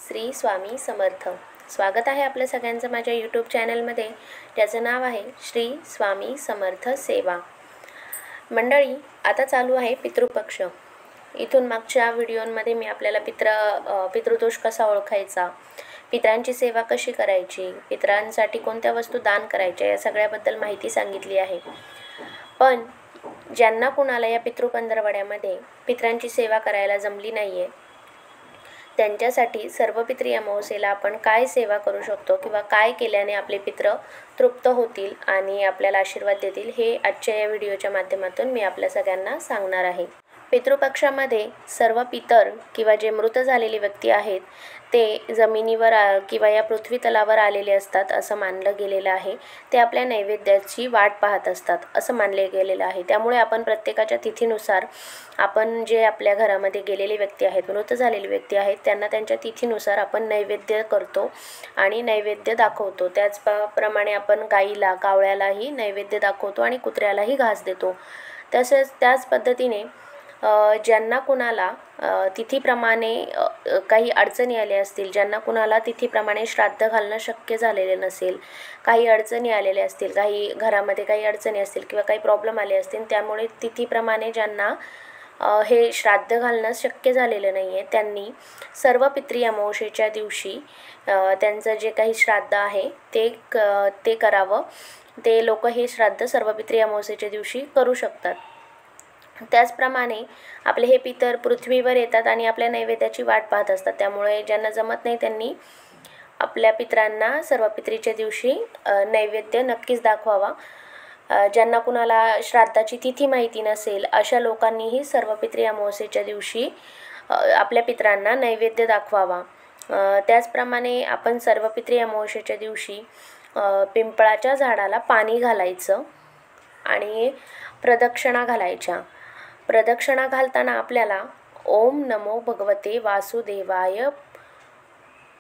श्री स्वामी समर्थ. स्वागत आहे आपल्या सगळ्यांचं माझ्या यूट्यूब चॅनलमध्ये, ज्याचं नाव आहे श्री स्वामी समर्थ सेवा. मंडळी, आता चालू आहे पितृपक्ष. इथून मागच्या व्हिडिओमध्ये मी आपल्याला पितृदोष कसा ओळखायचा, पितरांची सेवा कशी करायची, पितरांसाठी कोणत्या वस्तू दान करायच्या, या सगळ्याबद्दल माहिती सांगितली आहे. पण ज्यांना कुणाला या पितृपंधरवड्यामध्ये पितरांची सेवा करायला जमली नाही आहे, त्यांच्यासाठी सर्वपित्री अमावस्येला आपण काय सेवा करू शकतो किंवा काय केल्याने आपले पित्र तृप्त होतील आणि आपल्याला आशीर्वाद देतील, हे आजच्या या व्हिडिओच्या माध्यमातून मी आपल्या सगळ्यांना सांगणार आहे. पितृपक्षामध्ये सर्व पितर किंवा जे मृत झालेले व्यक्ती आहेत ते जमिनीवर किंवा या पृथ्वी तलावर आलेले असतात असं मानलं गेलेलं आहे. ते आपल्या नैवेद्याची वाट पाहत असतात असं मानले गेलेलं आहे. त्यामुळे आपण प्रत्येकाच्या तिथीनुसार आपण जे आपल्या घरामध्ये गेलेले व्यक्ती आहेत, मृत झालेले व्यक्ती आहेत, त्यांना त्यांच्या तिथीनुसार आपण नैवेद्य करतो आणि नैवेद्य दाखवतो. त्याचप्रमाणे आपण गाईला, कावळ्यालाही नैवेद्य दाखवतो आणि कुत्र्यालाही घास देतो. तसेच त्याच पद्धतीने ज्यांना कुणाला तिथीप्रमाणे काही अडचणी आल्या असतील, ज्यांना कुणाला तिथीप्रमाणे श्राद्ध घालणं शक्य झालेले नसेल, काही अडचणी आलेल्या असतील, काही घरामध्ये काही अडचणी असतील किंवा काही प्रॉब्लेम आले असतील, त्यामुळे तिथीप्रमाणे ज्यांना हे श्राद्ध घालणं शक्य झालेलं नाही आहे, त्यांनी सर्व पितृ अमावस्येच्या दिवशी त्यांचं जे काही श्राद्ध आहे ते करावं. ते लोक हे श्राद्ध सर्व पितृ अमावस्येच्या दिवशी करू शकतात. त्याचप्रमाणे आपले हे पितर पृथ्वीवर येतात आणि आपल्या नैवेद्याची वाट पाहत असतात. त्यामुळे ज्यांना जमत नाही त्यांनी आपल्या पितरांना सर्व पितरीच्या दिवशी नैवेद्य नक्कीच दाखवावा. ज्यांना कुणाला श्राद्धाची तिथी माहिती नसेल अशा लोकांनीही सर्व पितृ अमावस्येच्या दिवशी आपल्या पितरांना नैवेद्य दाखवावा. त्याचप्रमाणे आपण सर्व पितृ अमावस्येच्या दिवशी पिंपळाच्या झाडाला पाणी घालायचं आणि प्रदक्षिणा घालायच्या. प्रदक्षिणा घालताना आपल्याला ओम नमो भगवते वासुदेवाय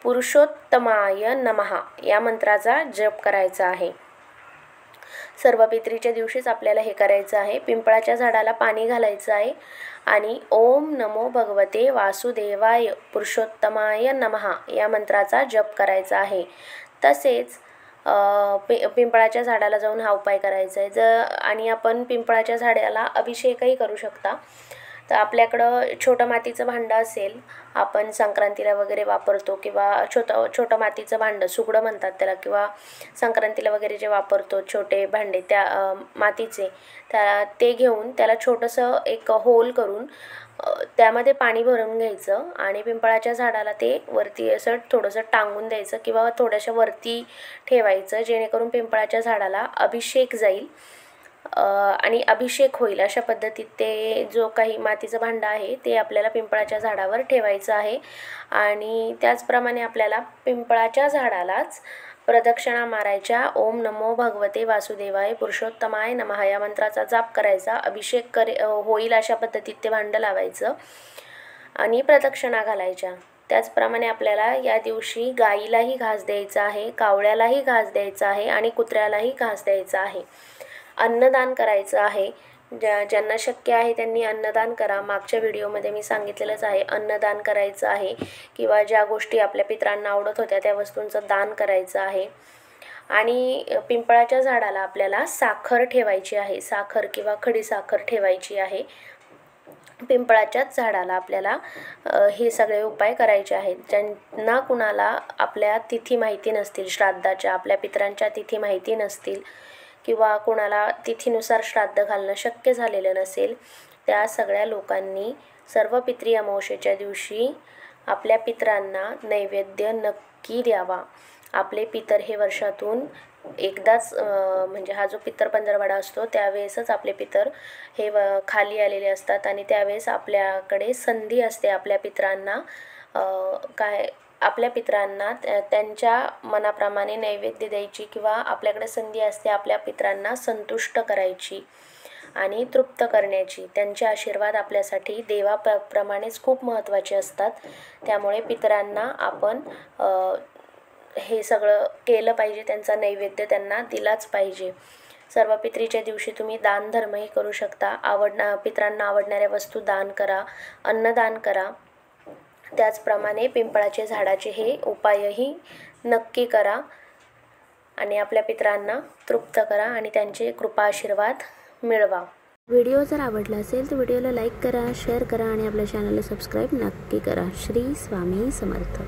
पुरुषोत्तमाय नमः या मंत्राचा जप करायचा आहे. सर्व पितरीच्या दिवशीच आपल्याला हे करायचं आहे. पिंपळाच्या झाडाला पाणी घालायचं आहे आणि ओम नमो भगवते वासुदेवाय पुरुषोत्तमाय नमः या मंत्राचा जप करायचा आहे. तसेच पिंपळाच्या झाडाला जाऊन हा उपाय करायचा आहे. आणि आपण पिंपळाच्या झाडाला अभिषेकही करू शकता. तर आपल्याकडं छोटं मातीचं भांडं असेल, आपण संक्रांतीला वगैरे वापरतो, किंवा छोटं मातीचं भांडं, सुगडं म्हणतात त्याला, किंवा संक्रांतीला वगैरे जे वापरतो छोटे भांडे त्या मातीचे, ते घेऊन त्याला छोटंसं एक होल करून त्यामध्ये पाणी भरून घ्यायचं आणि पिंपळाच्या झाडाला ते वरती असं थोडंसं टांगून द्यायचं किंवा थोड्याशा वरती ठेवायचं, जेणेकरून पिंपळाच्या झाडाला अभिषेक जाईल आणि अभिषेक होईल. अशा पद्धतीत ते जो काही मातीचं भांडं आहे ते आपल्याला पिंपळाच्या झाडावर ठेवायचं आहे. आणि त्याचप्रमाणे आपल्याला पिंपळाच्या झाडालाच प्रदक्षिणा मारायच्या. ओम नमो भगवते वासुदेवाय पुरुषोत्तमाय नमः या मंत्राचा जाप करायचा. अभिषेक होईल अशा पद्धतीत ते भांडं लावायचं आणि प्रदक्षिणा घालायच्या. त्याचप्रमाणे आपल्याला या दिवशी गाईलाही घास द्यायचा आहे, कावळ्यालाही घास द्यायचा आहे आणि कुत्र्यालाही घास द्यायचा आहे. अन्नदान करायचं आहे. ज्यांना शक्य आहे त्यांनी अन्नदान करा. मागच्या व्हिडिओमध्ये मी सांगितलेलंच आहे, अन्नदान करायचं आहे किंवा ज्या गोष्टी आपल्या पितरांना आवडत होत्या त्या वस्तूंचं दान करायचं आहे. आणि पिंपळाच्या झाडाला आपल्याला साखर ठेवायची आहे, साखर किंवा खडीसाखर ठेवायची आहे. पिंपळाच्याच झाडाला आपल्याला हे सगळे उपाय करायचे आहेत. ज्यांना कुणाला आपल्या तिथी माहिती नसतील, श्राद्धाच्या आपल्या पितरांच्या तिथी माहिती नसतील किंवा कोणाला तिथीनुसार श्राद्ध घालणं शक्य झालेलं नसेल, त्या सगळ्या लोकांनी सर्व पितृ अमावस्येच्या दिवशी आपल्या पितरांना नैवेद्य नक्की द्यावा. आपले पितर हे वर्षातून एकदाच म्हणजे हा जो पितर पंधरवडा असतो त्यावेळेसच आपले पितर हे खाली आलेले असतात आणि त्यावेळेस आपल्याकडे संधी असते आपल्या पितरांना आपल्या पितरांना त्यांच्या मनाप्रमाणे नैवेद्य द्यायची किंवा आपल्याकडे संधी असते आपल्या पितरांना संतुष्ट करायची आणि तृप्त करण्याची. त्यांचे आशीर्वाद आपल्यासाठी देवाप्रमाणेच खूप महत्त्वाचे असतात. त्यामुळे पितरांना आपण हे सगळं केलं पाहिजे, त्यांचा नैवेद्य त्यांना दिलाच पाहिजे. सर्व पितरीच्या दिवशी तुम्ही दानधर्मही करू शकता. पितरांना आवडणाऱ्या वस्तू दान करा, अन्नदान करा. त्याचप्रमाणे पिंपळाचे झाडाचे हे उपायही नक्की करा आणि आपल्या पितरांना तृप्त करा आणि त्यांचे कृपा आशीर्वाद मिळवा. व्हिडिओ जर आवडला असेल तर व्हिडिओला लाईक करा, शेअर करा आणि आपल्या चॅनलला सबस्क्राईब नक्की करा. श्री स्वामी समर्थ.